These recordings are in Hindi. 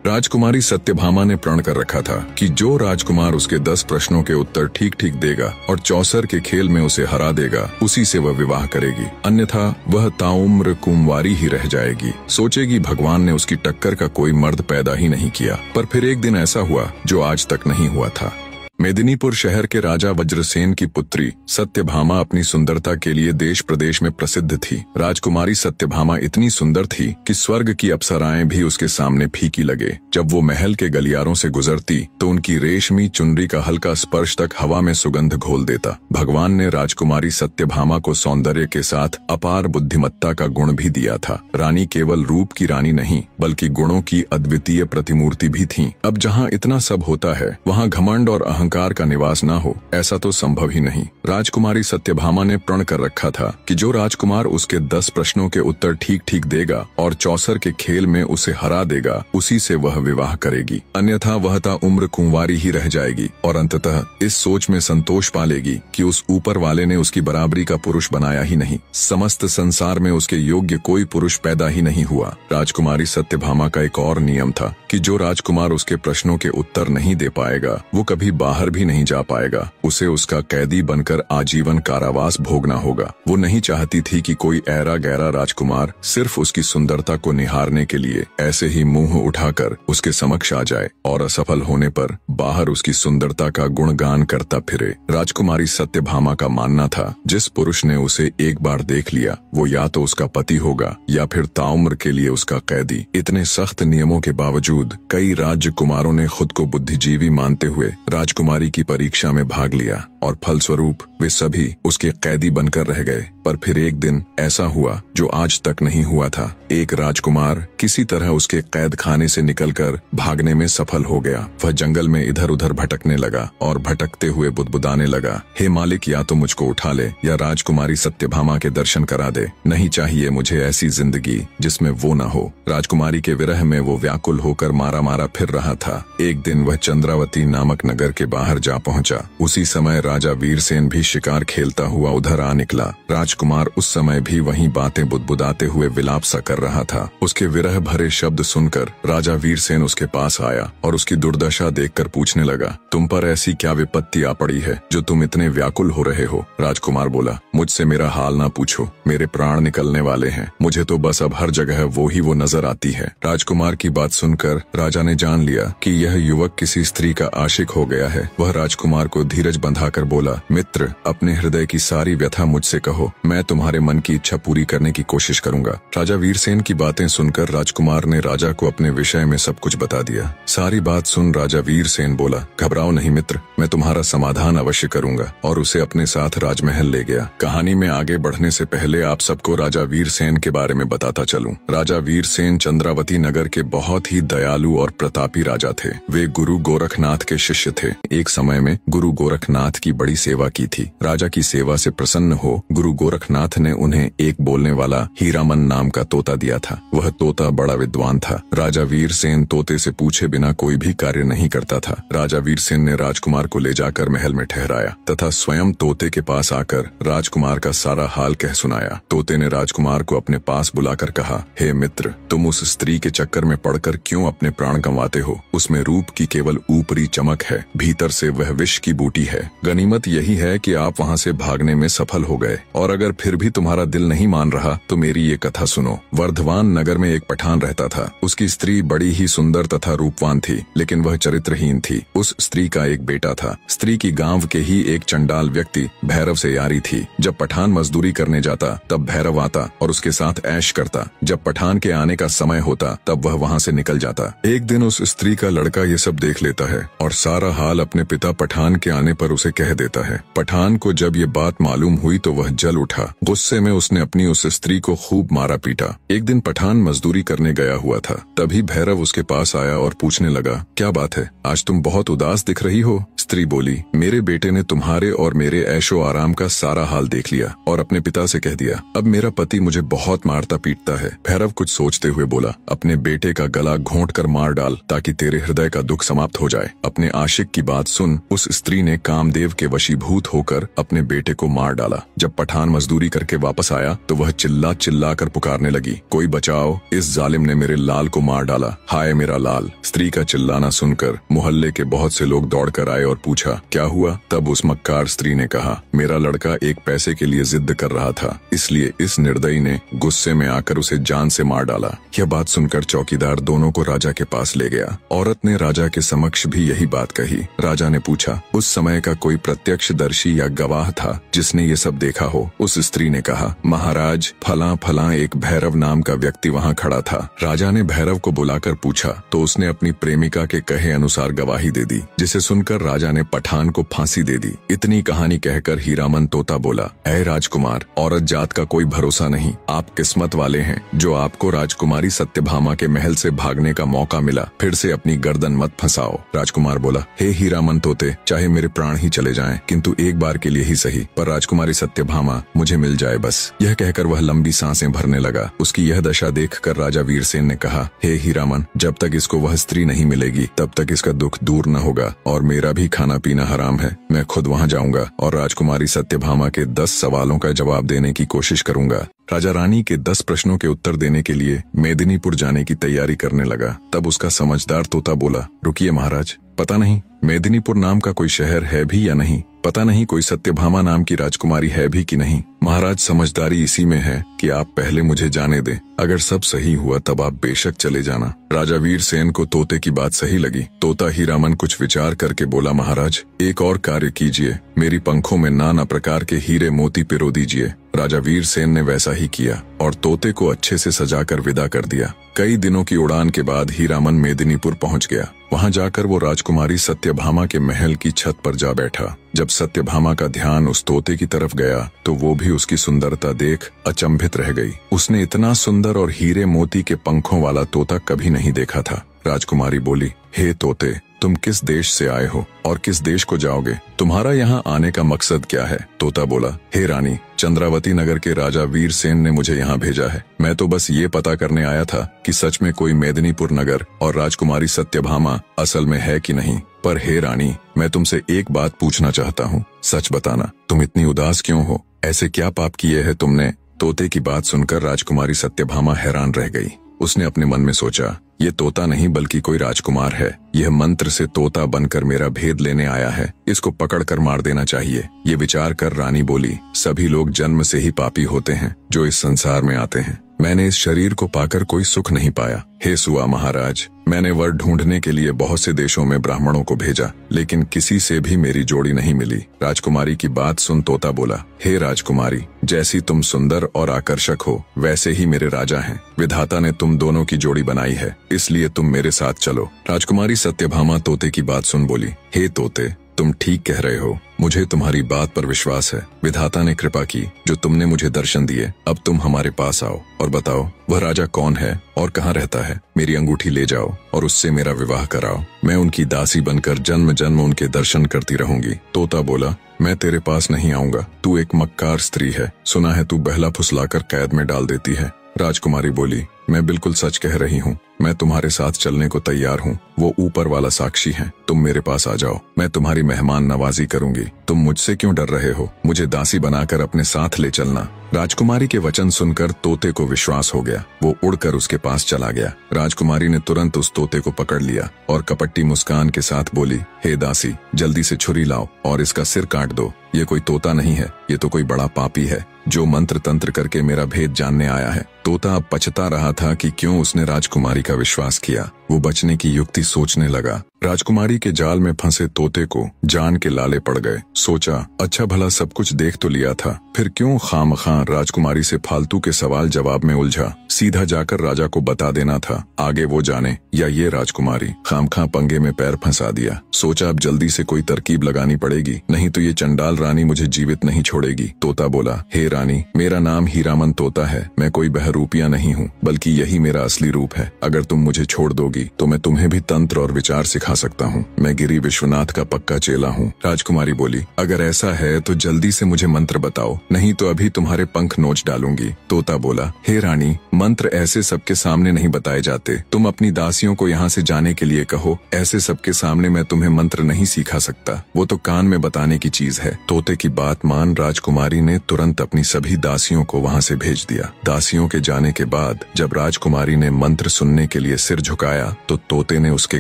राजकुमारी सत्यभामा ने प्रण कर रखा था कि जो राजकुमार उसके 10 प्रश्नों के उत्तर ठीक ठीक देगा और चौसर के खेल में उसे हरा देगा, उसी से वह विवाह करेगी, अन्यथा वह ताउम्र कुंवारी ही रह जाएगी। सोचेगी भगवान ने उसकी टक्कर का कोई मर्द पैदा ही नहीं किया। पर फिर एक दिन ऐसा हुआ जो आज तक नहीं हुआ था। मेदिनीपुर शहर के राजा वज्रसेन की पुत्री सत्यभामा अपनी सुंदरता के लिए देश प्रदेश में प्रसिद्ध थी। राजकुमारी सत्यभामा इतनी सुंदर थी कि स्वर्ग की अप्सराएं भी उसके सामने फीकी लगे। जब वो महल के गलियारों से गुजरती तो उनकी रेशमी चुनरी का हल्का स्पर्श तक हवा में सुगंध घोल देता। भगवान ने राजकुमारी सत्यभामा को सौंदर्य के साथ अपार बुद्धिमत्ता का गुण भी दिया था। रानी केवल रूप की रानी नहीं बल्कि गुणों की अद्वितीय प्रतिमूर्ति भी थी। अब जहाँ इतना सब होता है वहाँ घमंड और अहंकार का निवास ना हो, ऐसा तो संभव ही नहीं। राजकुमारी सत्यभामा ने प्रण कर रखा था कि जो राजकुमार उसके 10 प्रश्नों के उत्तर ठीक ठीक देगा और चौसर के खेल में उसे हरा देगा, उसी से वह विवाह करेगी, अन्यथा वह ताउम्र कुंवारी ही रह जाएगी। और अंततः इस सोच में संतोष पालेगी कि उस ऊपर वाले ने उसकी बराबरी का पुरुष बनाया ही नहीं, समस्त संसार में उसके योग्य कोई पुरुष पैदा ही नहीं हुआ। राजकुमारी सत्यभामा का एक और नियम था कि जो राजकुमार उसके प्रश्नों के उत्तर नहीं दे पाएगा वो कभी बाहर भी नहीं जा पाएगा, उसे उसका कैदी बनकर आजीवन कारावास भोगना होगा। वो नहीं चाहती थी कि कोई ऐरा गैरा राजकुमार सिर्फ उसकी सुंदरता को निहारने के लिए ऐसे ही मुंह उठाकर उसके समक्ष आ जाए और असफल होने पर बाहर उसकी सुंदरता का गुणगान करता फिरे। राजकुमारी सत्यभामा का मानना था जिस पुरुष ने उसे एक बार देख लिया वो या तो उसका पति होगा या फिर ताउम्र के लिए उसका कैदी। इतने सख्त नियमों के बावजूद कई राजकुमारों ने खुद को बुद्धिजीवी मानते हुए राजकुमारी की परीक्षा में भाग लिया और फलस्वरूप वे सभी उसके कैदी बनकर रह गए। पर फिर एक दिन ऐसा हुआ जो आज तक नहीं हुआ था। एक राजकुमार किसी तरह उसके कैद खाने से निकलकर भागने में सफल हो गया। वह जंगल में इधर उधर भटकने लगा और भटकते हुए बुदबुदाने लगा, हे मालिक, या तो मुझको उठा ले या राजकुमारी सत्यभामा के दर्शन करा दे। नहीं चाहिए मुझे ऐसी जिंदगी जिसमें वो न हो। राजकुमारी के विरह में वो व्याकुल होकर मारा मारा फिर रहा था। एक दिन वह चंद्रावती नामक नगर के बाहर जा पहुंचा। उसी समय राजा वीरसेन भी शिकार खेलता हुआ उधर आ निकला। राजकुमार उस समय भी वहीं बातें बुदबुदाते हुए विलाप सा कर रहा था। उसके विरह भरे शब्द सुनकर राजा वीरसेन उसके पास आया और उसकी दुर्दशा देखकर पूछने लगा, तुम पर ऐसी क्या विपत्ति आ पड़ी है जो तुम इतने व्याकुल हो रहे हो? राजकुमार बोला, मुझसे मेरा हाल ना पूछो, मेरे प्राण निकलने वाले हैं। मुझे तो बस अब हर जगह वो नजर आती है। राजकुमार की बात सुनकर राजा ने जान लिया कि यह युवक किसी स्त्री का आशिक हो गया है। वह राजकुमार को धीरज बंधाकर बोला, मित्र, अपने हृदय की सारी व्यथा मुझसे कहो, मैं तुम्हारे मन की इच्छा पूरी करने की कोशिश करूंगा। राजा वीरसेन की बातें सुनकर राजकुमार ने राजा को अपने विषय में सब कुछ बता दिया। सारी बात सुन राजा वीरसेन बोला, घबराओ नहीं मित्र, मैं तुम्हारा समाधान अवश्य करूंगा, और उसे अपने साथ राजमहल ले गया। कहानी में आगे बढ़ने से पहले आप सबको राजा वीरसेन के बारे में बताता चलूं। राजा वीरसेन चंद्रावती नगर के बहुत ही दयालु और प्रतापी राजा थे। वे गुरु गोरखनाथ के शिष्य थे। एक समय में गुरु गोरखनाथ की बड़ी सेवा की थी। राजा की सेवा से प्रसन्न हो गुरु गोरखनाथ ने उन्हें एक बोलने वाला हीरामन नाम का तोता दिया था। वह तोता बड़ा विद्वान था। राजा वीरसेन तोते से पूछे बिना कोई भी कार्य नहीं करता था। राजा वीरसेन ने राजकुमार को ले जाकर महल में ठहराया तथा स्वयं तोते के पास आकर राजकुमार का सारा हाल कह सुनाया। तोते ने राजकुमार को अपने पास बुलाकर कहा, हे मित्र, तुम उस स्त्री के चक्कर में पड़कर क्यों अपने प्राण गंवाते हो? उसमें रूप की केवल ऊपरी चमक है, भीतर से वह विष की बूटी है। गनीमत यही है कि आप वहाँ से भागने में सफल हो गए। और अगर फिर भी तुम्हारा दिल नहीं मान रहा तो मेरी ये कथा सुनो। वर्धमान नगर में एक पठान रहता था। उसकी स्त्री बड़ी ही सुंदर तथा रूपवान थी, लेकिन वह चरित्रहीन थी। उस स्त्री का एक बेटा था। स्त्री की गांव के ही एक चंडाल व्यक्ति भैरव से यारी थी। जब पठान मजदूरी करने जाता तब भैरव आता और उसके साथ ऐश करता। जब पठान के आने का समय होता तब वह वहाँ से निकल जाता। एक दिन उस स्त्री का लड़का ये सब देख लेता है और सारा हाल अपने पिता पठान के आने पर उसे कह देता है। पठान को जब ये बात मालूम हुई तो वह जल उठा। गुस्से में उसने अपनी उस स्त्री को खूब मारा पीटा। एक दिन पठान मजदूरी करने गया हुआ था। तभी भैरव उसके पास आया और पूछने लगा, क्या बात है, आज तुम बहुत उदास दिख रही हो? स्त्री बोली, मेरे बेटे ने तुम्हारे और मेरे ऐशो आराम का सारा हाल देख लिया और अपने पिता से कह दिया। अब मेरा पति मुझे बहुत मारता पीटता है। भैरव कुछ सोचते हुए बोला, अपने बेटे का गला घोंट कर मार डाल ताकि तेरे हृदय का दुख समाप्त हो जाए। अपने आशिक की बात सुन उस स्त्री ने कामदेव के वशीभूत होकर अपने बेटे को मार डाला। जब पठान मजदूरी करके वापस आया तो वह चिल्ला चिल्ला कर पुकारने लगी, कोई बचाओ, इस जालिम ने मेरे लाल को मार डाला, हाय मेरा लाल। स्त्री का चिल्लाना सुनकर मोहल्ले के बहुत से लोग दौड़कर आए और पूछा, क्या हुआ? तब उस मक्कार स्त्री ने कहा, मेरा लड़का एक पैसे के लिए जिद कर रहा था, इसलिए इस निर्दयी ने गुस्से में आकर उसे जान से मार डाला। यह बात सुनकर चौकीदार दोनों को राजा के पास ले गया। औरत ने राजा के समक्ष भी यही बात कही। राजा ने पूछा, उस समय का कोई प्रत्यक्षदर्शी या गवाह था जिसने ये सब देखा हो? उस स्त्री ने कहा, महाराज, फला फला एक भैरव नाम का व्यक्ति वहाँ खड़ा था। राजा ने भैरव को बुलाकर पूछा तो उसने अपनी प्रेमिका के कहे अनुसार गवाही दे दी, जिसे सुनकर राजा ने पठान को फांसी दे दी। इतनी कहानी कहकर हीरामन तोता बोला, ऐ राजकुमार, औरत जात का कोई भरोसा नहीं। आप किस्मत वाले हैं जो आपको राजकुमारी सत्यभामा के महल से भागने का मौका मिला। फिर से अपनी गर्दन मत फंसाओ। राजकुमार बोला, हे हीरामन तोते, चाहे मेरे प्राण ही चले जाएं, किंतु एक बार के लिए ही सही, पर राजकुमारी सत्यभामा मुझे मिल जाए बस। यह कहकर वह लंबी सांसें भरने लगा। उसकी यह दशा देखकर राजा वीरसेन ने कहा, हे हीरामन, जब तक इसको वह स्त्री नहीं मिलेगी तब तक इसका दुख दूर न होगा और मेरा भी खाना पीना हराम है। मैं खुद वहाँ जाऊंगा और राजकुमारी सत्यभामा के 10 सवालों का जवाब देने की कोशिश करूंगा। राजा रानी के 10 प्रश्नों के उत्तर देने के लिए मेदिनीपुर जाने की तैयारी करने लगा। तब उसका समझदार तोता बोला, रुकिए महाराज, पता नहीं मेदिनीपुर नाम का कोई शहर है भी या नहीं, पता नहीं कोई सत्यभामा नाम की राजकुमारी है भी कि नहीं। महाराज, समझदारी इसी में है कि आप पहले मुझे जाने दें। अगर सब सही हुआ तब आप बेशक चले जाना। राजा वीरसेन को तोते की बात सही लगी। तोता हीरामन कुछ विचार करके बोला, महाराज, एक और कार्य कीजिए, मेरी पंखों में नाना प्रकार के हीरे मोती पिरो दीजिए। राजा वीरसेन ने वैसा ही किया और तोते को अच्छे से सजाकर विदा कर दिया। कई दिनों की उड़ान के बाद हीरामन मेदिनीपुर पहुंच गया। वहां जाकर वो राजकुमारी सत्यभामा के महल की छत पर जा बैठा। जब सत्यभामा का ध्यान उस तोते की तरफ गया तो वो भी उसकी सुंदरता देख अचंभित रह गई। उसने इतना सुंदर और हीरे मोती के पंखों वाला तोता कभी नहीं देखा था। राजकुमारी बोली, हे तोते, तुम किस देश से आए हो और किस देश को जाओगे? तुम्हारा यहाँ आने का मकसद क्या है? तोता बोला, हे रानी, चंद्रावती नगर के राजा वीरसेन ने मुझे यहाँ भेजा है। मैं तो बस ये पता करने आया था कि सच में कोई मेदिनीपुर नगर और राजकुमारी सत्यभामा असल में है कि नहीं। पर हे रानी, मैं तुमसे एक बात पूछना चाहता हूँ, सच बताना, तुम इतनी उदास क्यों हो? ऐसे क्या पाप किए हैं तुमने? तोते की बात सुनकर राजकुमारी सत्यभामा हैरान रह गई। उसने अपने मन में सोचा, ये तोता नहीं बल्कि कोई राजकुमार है। यह मंत्र से तोता बनकर मेरा भेद लेने आया है। इसको पकड़कर मार देना चाहिए। ये विचार कर रानी बोली, सभी लोग जन्म से ही पापी होते हैं जो इस संसार में आते हैं। मैंने इस शरीर को पाकर कोई सुख नहीं पाया। हे सुआ महाराज, मैंने वर ढूंढने के लिए बहुत से देशों में ब्राह्मणों को भेजा, लेकिन किसी से भी मेरी जोड़ी नहीं मिली। राजकुमारी की बात सुन तोता बोला, हे राजकुमारी, जैसी तुम सुंदर और आकर्षक हो वैसे ही मेरे राजा हैं। विधाता ने तुम दोनों की जोड़ी बनाई है, इसलिए तुम मेरे साथ चलो। राजकुमारी सत्यभामा तोते की बात सुन बोली, हे तोते, तुम ठीक कह रहे हो, मुझे तुम्हारी बात पर विश्वास है। विधाता ने कृपा की जो तुमने मुझे दर्शन दिए। अब तुम हमारे पास आओ और बताओ वह राजा कौन है और कहाँ रहता है। मेरी अंगूठी ले जाओ और उससे मेरा विवाह कराओ। मैं उनकी दासी बनकर जन्म जन्म उनके दर्शन करती रहूंगी। तोता बोला, मैं तेरे पास नहीं आऊंगा, तू एक मक्कार स्त्री है, सुना है तू बहला फुसलाकर कैद में डाल देती है। राजकुमारी बोली, मैं बिल्कुल सच कह रही हूँ, मैं तुम्हारे साथ चलने को तैयार हूँ। वो ऊपर वाला साक्षी है। तुम मेरे पास आ जाओ, मैं तुम्हारी मेहमान नवाजी करूंगी। तुम मुझसे क्यों डर रहे हो? मुझे दासी बनाकर अपने साथ ले चलना। राजकुमारी के वचन सुनकर तोते को विश्वास हो गया। वो उड़कर उसके पास चला गया। राजकुमारी ने तुरंत उस तोते को पकड़ लिया और कपट्टी मुस्कान के साथ बोली, हे दासी, जल्दी से छुरी लाओ और इसका सिर काट दो। ये कोई तोता नहीं है, ये तो कोई बड़ा पापी है जो मंत्र तंत्र करके मेरा भेद जानने आया है। तोता अब पछता रहा था कि क्यों उसने राजकुमारी का विश्वास किया। वो बचने की युक्ति सोचने लगा। राजकुमारी के जाल में फंसे तोते को जान के लाले पड़ गए। सोचा, अच्छा भला सब कुछ देख तो लिया था, फिर क्यों खामखां राजकुमारी से फालतू के सवाल जवाब में उलझा। सीधा जाकर राजा को बता देना था, आगे वो जाने या ये राजकुमारी। खामखां पंगे में पैर फंसा दिया। सोचा अब जल्दी से कोई तरकीब लगानी पड़ेगी, नहीं तो ये चंडाल रानी मुझे जीवित नहीं छोड़ेगी। तोता बोला, हे रानी, मेरा नाम हीरामन तोता है। मैं कोई बहरूपिया नहीं हूँ, बल्कि यही मेरा असली रूप है। अगर तुम मुझे छोड़ दोगी तो मैं तुम्हें भी तंत्र और विचार सिखा सकता हूँ। मैं गिरी विश्वनाथ का पक्का चेला हूँ। राजकुमारी बोली, अगर ऐसा है तो जल्दी से मुझे मंत्र बताओ, नहीं तो अभी तुम्हारे पंख नोच डालूंगी। तोता बोला, हे रानी, मंत्र ऐसे सबके सामने नहीं बताए जाते। तुम अपनी दासियों को यहाँ से जाने के लिए कहो। ऐसे सबके सामने मैं तुम्हें मंत्र नहीं सिखा सकता, वो तो कान में बताने की चीज है। तोते की बात मान राजकुमारी ने तुरंत अपनी सभी दासियों को वहाँ से भेज दिया। दासियों के जाने के बाद जब राजकुमारी ने मंत्र सुनने के लिए सिर झुकाया तो तोते ने उसके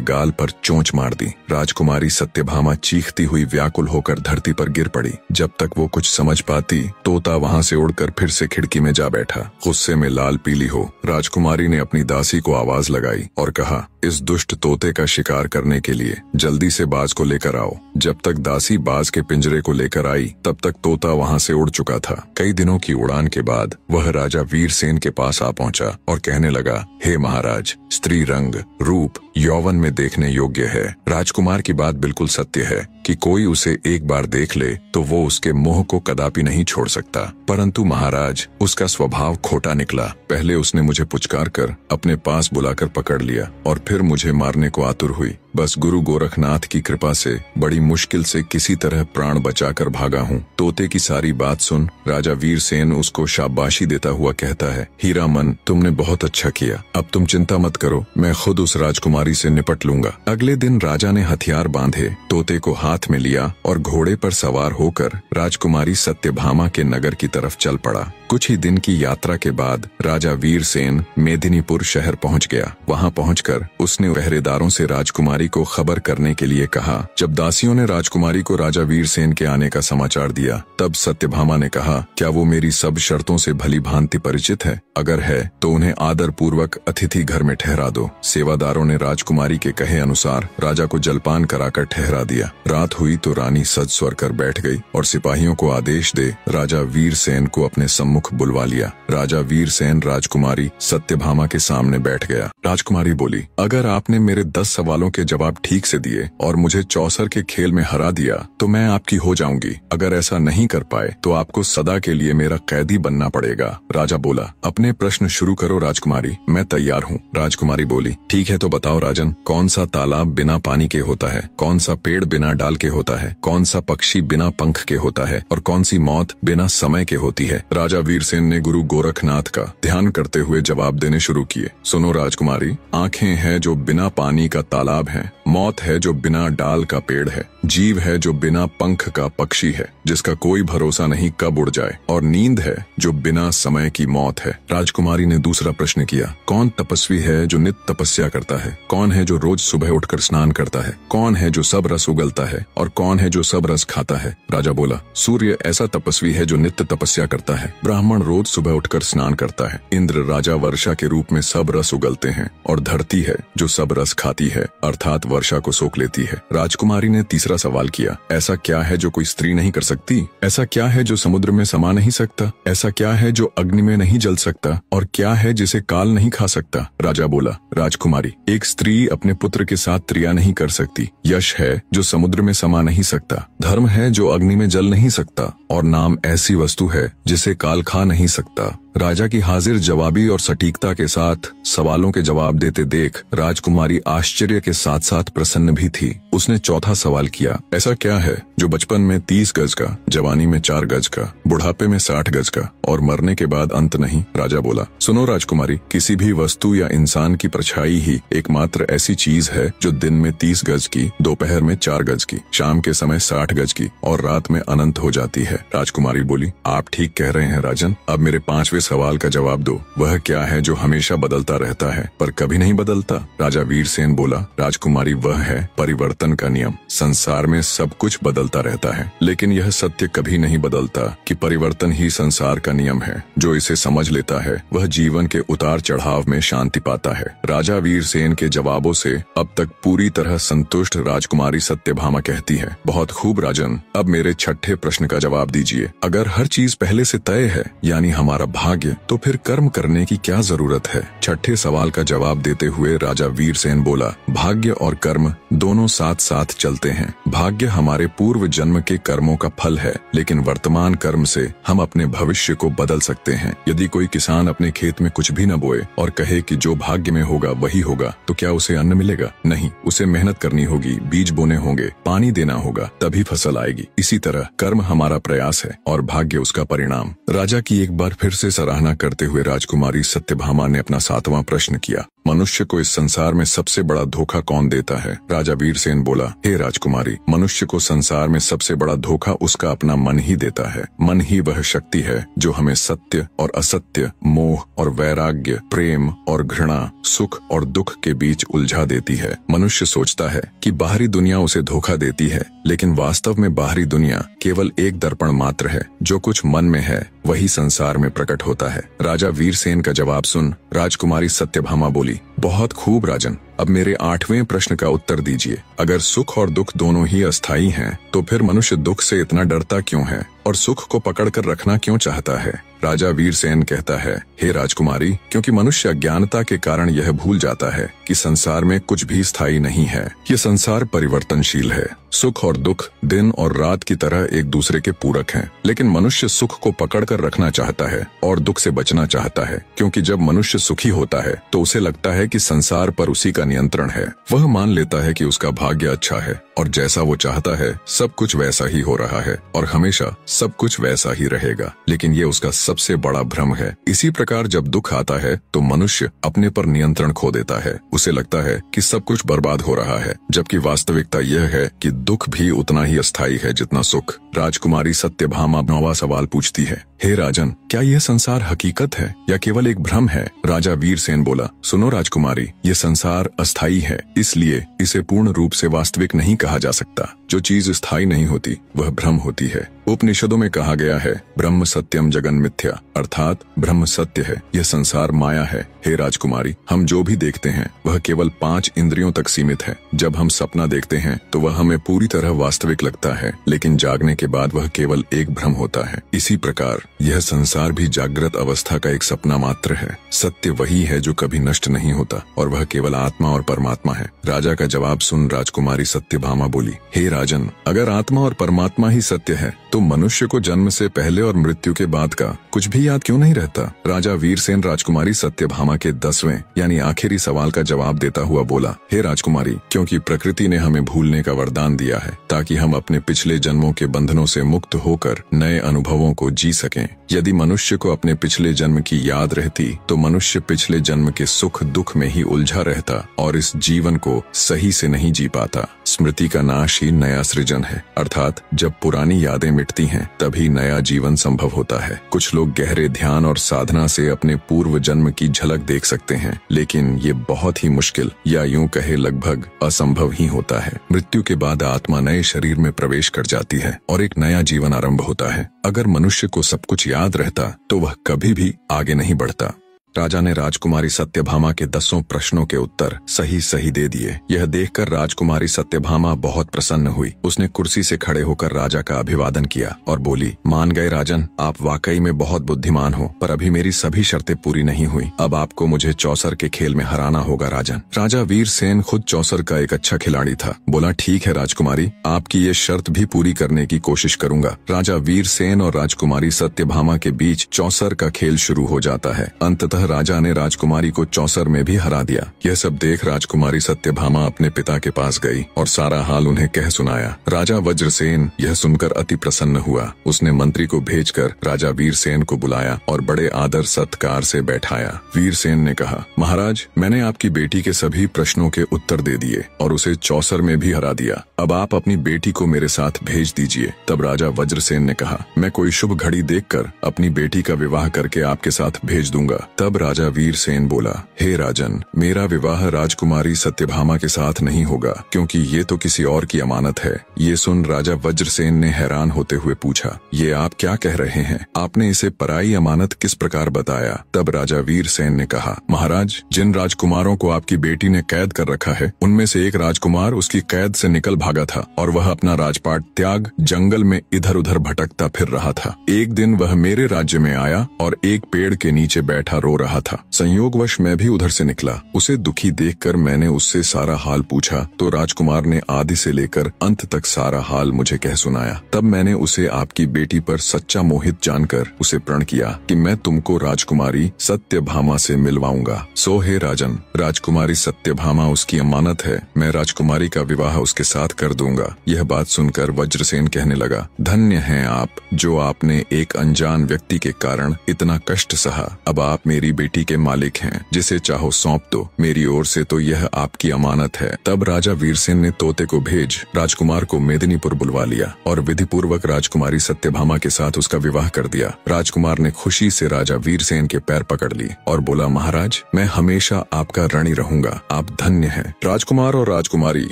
गाल पर चोंच मार दी। राजकुमारी सत्यभामा चीखती हुई व्याकुल होकर धरती पर गिर पड़ी। जब तक वो कुछ समझ पाती, तोता वहाँ से उड़कर फिर से खिड़की में जा बैठा। गुस्से में लाल पीली हो राजकुमारी ने अपनी दासी को आवाज लगाई और कहा, इस दुष्ट तोते का शिकार करने के लिए जल्दी से बाज को लेकर आओ। जब तक दासी बाज के पिंजरे को लेकर आई तब तक तोता वहाँ से उड़ चुका था। कई दिनों की उड़ान के बाद वह राजा वीरसेन के पास आ पहुंचा और कहने लगा, हे महाराज, स्त्री रंग, रूप, यौवन में देखने योग्य है। राजकुमार की बात बिल्कुल सत्य है कि कोई उसे एक बार देख ले तो वो उसके मोह को कदापि नहीं छोड़ सकता। परंतु महाराज, उसका स्वभाव खोटा निकला। पहले उसने मुझे पुचकार कर अपने पास बुलाकर पकड़ लिया और फिर मुझे मारने को आतुर हुई। बस गुरु गोरखनाथ की कृपा से बड़ी मुश्किल से किसी तरह प्राण बचाकर भागा हूँ। तोते की सारी बात सुन राजा वीरसेन उसको शाबाशी देता हुआ कहता है, हीरामन, तुमने बहुत अच्छा किया। अब तुम चिंता मत करो, मैं खुद उस राजकुमारी से निपट लूंगा। अगले दिन राजा ने हथियार बांधे, तोते को हाथ में लिया और घोड़े पर सवार होकर राजकुमारी सत्यभामा के नगर की तरफ चल पड़ा। कुछ ही दिन की यात्रा के बाद राजा वीरसेन मेदिनीपुर शहर पहुंच गया। वहां पहुंचकर उसने पहरेदारों से राजकुमारी को खबर करने के लिए कहा। जब दासियों ने राजकुमारी को राजा वीरसेन के आने का समाचार दिया तब सत्यभामा ने कहा, क्या वो मेरी सब शर्तों से भली भांति परिचित है? अगर है तो उन्हें आदर पूर्वक अतिथि घर में ठहरा दो। सेवादारों ने राजकुमारी के कहे अनुसार राजा को जलपान कराकर ठहरा दिया। रात हुई तो रानी सज स्वर कर बैठ गई और सिपाहियों को आदेश दे राजा वीरसेन को अपने सम्मुख बुलवा लिया। राजा वीरसेन राजकुमारी सत्यभामा के सामने बैठ गया। राजकुमारी बोली, अगर आपने मेरे 10 सवालों के जवाब ठीक से दिए और मुझे चौसर के खेल में हरा दिया तो मैं आपकी हो जाऊंगी। अगर ऐसा नहीं कर पाए तो आपको सदा के लिए मेरा कैदी बनना पड़ेगा। राजा बोला, अपने प्रश्न शुरू करो राजकुमारी, मैं तैयार हूँ। राजकुमारी बोली, ठीक है तो बताओ राजन, कौन सा तालाब बिना पानी के होता है? कौन सा पेड़ बिना डाल के होता है? कौन सा पक्षी बिना पंख के होता है? और कौन सी मौत बिना समय के होती है? राजा वीरसेन ने गुरु गोरखनाथ का ध्यान करते हुए जवाब देने शुरू किए। सुनो राजकुमारी, आंखें हैं जो बिना पानी का तालाब है, मौत है जो बिना डाल का पेड़ है, जीव है जो बिना पंख का पक्षी है जिसका कोई भरोसा नहीं कब उड़ जाए, और नींद है जो बिना समय की मौत है। राजकुमारी ने दूसरा प्रश्न किया, कौन तपस्वी है जो नित्य तपस्या करता है? कौन है जो रोज सुबह उठकर स्नान करता है? कौन है जो सब रस उगलता है और कौन है जो सब रस खाता है? राजा बोला, सूर्य ऐसा तपस्वी है जो नित्य तपस्या करता है। ब्राह्मण रोज सुबह उठकर स्नान करता है। इंद्र राजा वर्षा के रूप में सब रस उगलते हैं और धरती है जो सब रस खाती है, अर्थात वर्षा को सोख लेती है। राजकुमारी ने तीसरा सवाल किया, ऐसा क्या है जो कोई स्त्री नहीं कर सकती? ऐसा क्या है जो समुद्र में समा नहीं सकता? ऐसा क्या है जो अग्नि में नहीं जल सकता? और क्या है जिसे काल नहीं खा सकता? राजा बोला, राजकुमारी, एक स्त्री अपने पुत्र के साथ क्रिया नहीं कर सकती। यश है जो समुद्र में समा नहीं सकता। धर्म है जो अग्नि में जल नहीं सकता। और नाम ऐसी वस्तु है जिसे काल खा नहीं सकता। राजा की हाजिर जवाबी और सटीकता के साथ सवालों के जवाब देते देख राजकुमारी आश्चर्य के साथ साथ प्रसन्न भी थी। उसने चौथा सवाल किया, ऐसा क्या है जो बचपन में 30 गज का, जवानी में 4 गज का, बुढ़ापे में 60 गज का और मरने के बाद अंत नहीं? राजा बोला, सुनो राजकुमारी, किसी भी वस्तु या इंसान की परछाई ही एकमात्र ऐसी चीज है जो दिन में 30 गज की, दोपहर में 4 गज की, शाम के समय 60 गज की और रात में अनंत हो जाती है। राजकुमारी बोली, आप ठीक कह रहे हैं राजन। अब मेरे 5वें सवाल का जवाब दो, वह क्या है जो हमेशा बदलता रहता है पर कभी नहीं बदलता? राजा वीरसेन बोला, राजकुमारी, वह है परिवर्तन का नियम। संसार में सब कुछ बदलता रहता है लेकिन यह सत्य कभी नहीं बदलता कि परिवर्तन ही संसार का नियम है। जो इसे समझ लेता है वह जीवन के उतार चढ़ाव में शांति पाता है। राजा वीरसेन के जवाबों से अब तक पूरी तरह संतुष्ट राजकुमारी सत्यभामा कहती है, बहुत खूब राजन, अब मेरे 6ठे प्रश्न का जवाब दीजिए। अगर हर चीज पहले से तय है यानी हमारा भाग्य, तो फिर कर्म करने की क्या जरूरत है? 6ठे सवाल का जवाब देते हुए राजा वीरसेन बोला, भाग्य और कर्म दोनों साथ साथ चलते हैं। भाग्य हमारे पूर्व जन्म के कर्मों का फल है, लेकिन वर्तमान कर्म से हम अपने भविष्य को बदल सकते हैं। यदि कोई किसान अपने खेत में कुछ भी न बोए और कहे कि जो भाग्य में होगा वही होगा, तो क्या उसे अन्न मिलेगा? नहीं, उसे मेहनत करनी होगी, बीज बोने होंगे, पानी देना होगा, तभी फसल आएगी। इसी तरह कर्म हमारा प्रयास है और भाग्य उसका परिणाम। राजा की एक बार फिर से सराहना करते हुए राजकुमारी सत्यभामा ने अपना 7वां प्रश्न किया। मनुष्य को इस संसार में सबसे बड़ा धोखा कौन देता है? राजा वीरसेन बोला, हे राजकुमारी, मनुष्य को संसार में सबसे बड़ा धोखा उसका अपना मन ही देता है। मन ही वह शक्ति है जो हमें सत्य और असत्य, मोह और वैराग्य, प्रेम और घृणा, सुख और दुख के बीच उलझा देती है। मनुष्य सोचता है कि बाहरी दुनिया उसे धोखा देती है, लेकिन वास्तव में बाहरी दुनिया केवल एक दर्पण मात्र है। जो कुछ मन में है वही संसार में प्रकट होता है। राजा वीरसेन का जवाब सुन राजकुमारी सत्यभामा बोली, बहुत खूब राजन, अब मेरे 8वें प्रश्न का उत्तर दीजिए। अगर सुख और दुख दोनों ही अस्थायी हैं, तो फिर मनुष्य दुख से इतना डरता क्यों है और सुख को पकड़कर रखना क्यों चाहता है? राजा वीरसेन कहता है, हे राजकुमारी, क्योंकि मनुष्य अज्ञानता के कारण यह भूल जाता है कि संसार में कुछ भी स्थायी नहीं है। यह संसार परिवर्तनशील है। सुख और दुख दिन और रात की तरह एक दूसरे के पूरक हैं, लेकिन मनुष्य सुख को पकड़कर रखना चाहता है और दुख से बचना चाहता है, क्योंकि जब मनुष्य सुखी होता है तो उसे लगता है कि संसार पर उसी का नियंत्रण है। वह मान लेता है कि उसका भाग्य अच्छा है और जैसा वो चाहता है सब कुछ वैसा ही हो रहा है और हमेशा सब कुछ वैसा ही रहेगा, लेकिन ये उसका सबसे बड़ा भ्रम है। इसी प्रकार जब दुख आता है तो मनुष्य अपने पर नियंत्रण खो देता है। उसे लगता है कि सब कुछ बर्बाद हो रहा है, जबकि वास्तविकता यह है कि दुख भी उतना ही अस्थायी है जितना सुख। राजकुमारी सत्यभामा 9वां सवाल पूछती है, हे राजन, क्या यह संसार हकीकत है या केवल एक भ्रम है? राजा वीरसेन बोला, सुनो राजकुमारी, ये संसार अस्थायी है, इसलिए इसे पूर्ण रूप से वास्तविक नहीं कहा जा सकता। जो चीज स्थायी नहीं होती वह भ्रम होती है। उपनिषदों में कहा गया है, ब्रह्म सत्यम जगन मिथ्या, अर्थात ब्रह्म सत्य है, यह संसार माया है। हे राजकुमारी, हम जो भी देखते हैं वह केवल 5 इंद्रियों तक सीमित है। जब हम सपना देखते हैं तो वह हमें पूरी तरह वास्तविक लगता है, लेकिन जागने के बाद वह केवल एक भ्रम होता है। इसी प्रकार यह संसार भी जागृत अवस्था का एक सपना मात्र है। सत्य वही है जो कभी नष्ट नहीं होता और वह केवल आत्मा और परमात्मा है। राजा का जवाब सुन राजकुमारी सत्यभामा बोली, हे राजन, अगर आत्मा और परमात्मा ही सत्य है तो मनुष्य को जन्म से पहले और मृत्यु के बाद का कुछ भी याद क्यों नहीं रहता? राजा वीरसेन राजकुमारी सत्यभामा के 10वें यानी आखिरी सवाल का जवाब देता हुआ बोला, हे राजकुमारी, क्योंकि प्रकृति ने हमें भूलने का वरदान दिया है ताकि हम अपने पिछले जन्मों के बंधनों से मुक्त होकर नए अनुभवों को जी सकें। यदि मनुष्य को अपने पिछले जन्म की याद रहती तो मनुष्य पिछले जन्म के सुख दुख में ही उलझा रहता और इस जीवन को सही से नहीं जी पाता। स्मृति का नाश ही नया सृजन है, अर्थात जब पुरानी यादें मिटती हैं तभी नया जीवन संभव होता है। कुछ लोग गहरे ध्यान और साधना से अपने पूर्व जन्म की झलक देख सकते हैं, लेकिन ये बहुत ही मुश्किल या यूं कहे लगभग असंभव ही होता है। मृत्यु के बाद आत्मा नए शरीर में प्रवेश कर जाती है और एक नया जीवन आरंभ होता है। अगर मनुष्य को सब कुछ याद रहता तो वह कभी भी आगे नहीं बढ़ता। राजा ने राजकुमारी सत्यभामा के 10 प्रश्नों के उत्तर सही सही दे दिए। यह देखकर राजकुमारी सत्यभामा बहुत प्रसन्न हुई। उसने कुर्सी से खड़े होकर राजा का अभिवादन किया और बोली, मान गए राजन, आप वाकई में बहुत बुद्धिमान हो, पर अभी मेरी सभी शर्तें पूरी नहीं हुई। अब आपको मुझे चौसर के खेल में हराना होगा राजन। राजा वीरसेन खुद चौसर का एक अच्छा खिलाड़ी था। बोला, ठीक है राजकुमारी, आपकी ये शर्त भी पूरी करने की कोशिश करूंगा। राजा वीरसेन और राजकुमारी सत्यभामा के बीच चौसर का खेल शुरू हो जाता है। अंततः राजा ने राजकुमारी को चौसर में भी हरा दिया। यह सब देख राजकुमारी सत्यभामा अपने पिता के पास गई और सारा हाल उन्हें कह सुनाया। राजा वज्रसेन यह सुनकर अति प्रसन्न हुआ। उसने मंत्री को भेजकर राजा वीरसेन को बुलाया और बड़े आदर सत्कार से बैठाया। वीरसेन ने कहा, महाराज, मैंने आपकी बेटी के सभी प्रश्नों के उत्तर दे दिए और उसे चौसर में भी हरा दिया। अब आप अपनी बेटी को मेरे साथ भेज दीजिए। तब राजा वज्रसेन ने कहा, मैं कोई शुभ घड़ी देखकर अपनी बेटी का विवाह करके आपके साथ भेज दूंगा। तब राजा वीरसेन बोला, हे राजन, मेरा विवाह राजकुमारी सत्यभामा के साथ नहीं होगा, क्योंकि ये तो किसी और की अमानत है। ये सुन राजा वज्रसेन ने हैरान होते हुए पूछा, ये आप क्या कह रहे हैं? आपने इसे पराई अमानत किस प्रकार बताया? तब राजा वीरसेन ने कहा, महाराज, जिन राजकुमारों को आपकी बेटी ने कैद कर रखा है, उनमें से एक राजकुमार उसकी कैद से निकल भागा था और वह अपना राजपाट त्याग जंगल में इधर उधर भटकता फिर रहा था। एक दिन वह मेरे राज्य में आया और एक पेड़ के नीचे बैठा रो रहा था। संयोगवश मैं भी उधर से निकला। उसे दुखी देखकर मैंने उससे सारा हाल पूछा तो राजकुमार ने आदि से लेकर अंत तक सारा हाल मुझे कह सुनाया। तब मैंने उसे आपकी बेटी पर सच्चा मोहित जानकर उसे प्रण किया कि मैं तुमको राजकुमारी सत्यभामा से मिलवाऊंगा। सो हे राजन, राजकुमारी सत्यभामा उसकी अमानत है। मैं राजकुमारी का विवाह उसके साथ कर दूंगा। यह बात सुनकर वज्रसेन कहने लगा, धन्य हैं आप, जो आपने एक अनजान व्यक्ति के कारण इतना कष्ट सहा। अब आप मेरी बेटी के मालिक हैं, जिसे चाहो सौंप दो। मेरी ओर से तो यह आपकी अमानत है। तब राजा वीरसेन ने तोते को भेज राजकुमार को मेदिनीपुर बुलवा लिया और विधि पूर्वक राजकुमारी सत्यभामा के साथ उसका विवाह कर दिया। राजकुमार ने खुशी से राजा वीरसेन के पैर पकड़ लिए और बोला, महाराज, मैं हमेशा आपका ऋणी रहूंगा। आप धन्य हैं। राजकुमार और राजकुमारी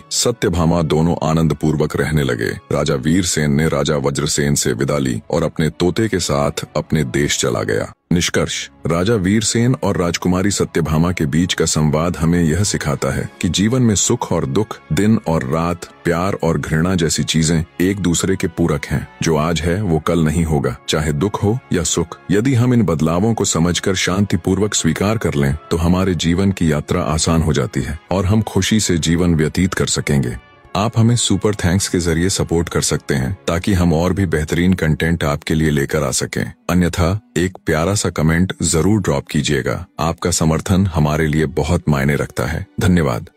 सत्यभामा दोनों आनंद पूर्वक रहने लगे। राजा वीरसेन ने राजा वज्रसेन से विदा ली और अपने तोते के साथ अपने देश चला गया। निष्कर्ष, राजा वीरसेन और राजकुमारी सत्यभामा के बीच का संवाद हमें यह सिखाता है कि जीवन में सुख और दुख, दिन और रात, प्यार और घृणा जैसी चीजें एक दूसरे के पूरक हैं। जो आज है वो कल नहीं होगा, चाहे दुख हो या सुख। यदि हम इन बदलावों को समझकर शांतिपूर्वक स्वीकार कर लें तो हमारे जीवन की यात्रा आसान हो जाती है और हम खुशी से जीवन व्यतीत कर सकेंगे। आप हमें सुपर थैंक्स के जरिए सपोर्ट कर सकते हैं ताकि हम और भी बेहतरीन कंटेंट आपके लिए लेकर आ सकें। अन्यथा एक प्यारा सा कमेंट जरूर ड्रॉप कीजिएगा। आपका समर्थन हमारे लिए बहुत मायने रखता है। धन्यवाद।